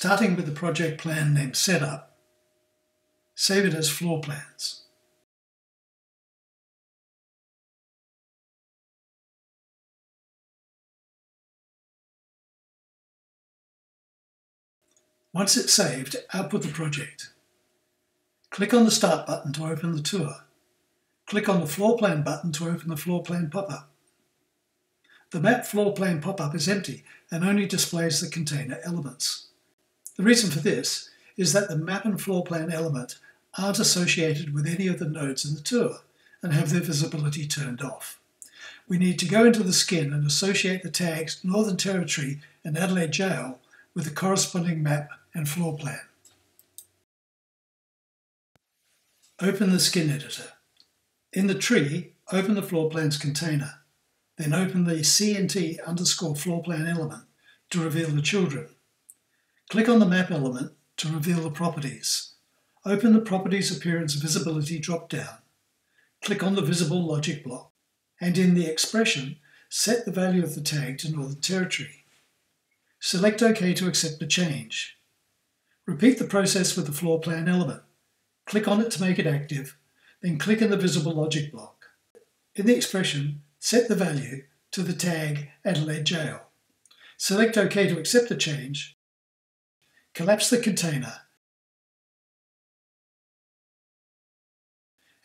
Starting with the project plan named Setup, save it as Floorplans. Once it's saved, output the project. Click on the Start button to open the tour. Click on the Floor Plan button to open the Floor Plan pop-up. The Map Floor Plan pop-up is empty and only displays the container elements. The reason for this is that the Map and Floor Plan element aren't associated with any of the nodes in the tour and have their visibility turned off. We need to go into the skin and associate the tags Northern Territory and Adelaide Jail with the corresponding map and floor plan. Open the skin editor. In the tree, open the floor plans container. Then open the CNT_ floor plan element to reveal the children. Click on the map element to reveal the properties. Open the Properties Appearance Visibility drop-down. Click on the Visible Logic block. And in the expression, set the value of the tag to Northern Territory. Select OK to accept the change. Repeat the process with the floor plan element. Click on it to make it active, then click in the Visible Logic block. In the expression, set the value to the tag Adelaide Jail. Select OK to accept the change. Collapse the container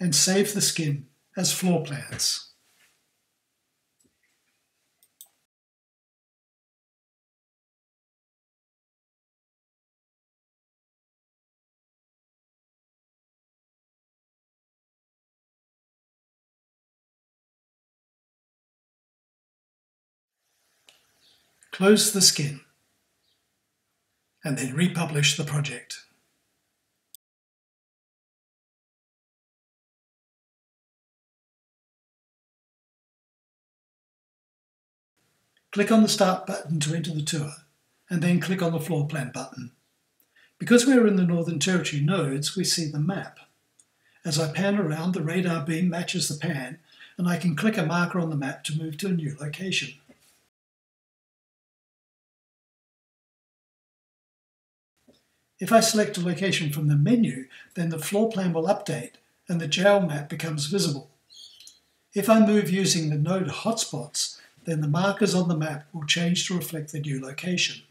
and save the skin as floor plans. Close the skin and then republish the project. Click on the Start button to enter the tour and then click on the Floor Plan button. Because we're in the Northern Territory nodes, we see the map. As I pan around, the radar beam matches the pan and I can click a marker on the map to move to a new location. If I select a location from the menu, then the floor plan will update and the jail map becomes visible. If I move using the node hotspots, then the markers on the map will change to reflect the new location.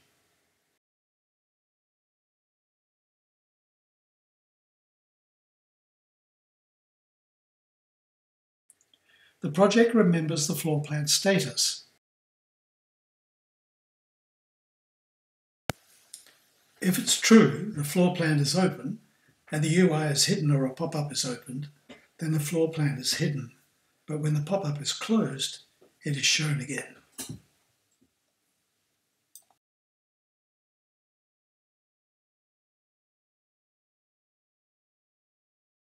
The project remembers the floor plan status. If it's true, the floor plan is open, and the UI is hidden or a pop-up is opened, then the floor plan is hidden. But when the pop-up is closed, it is shown again.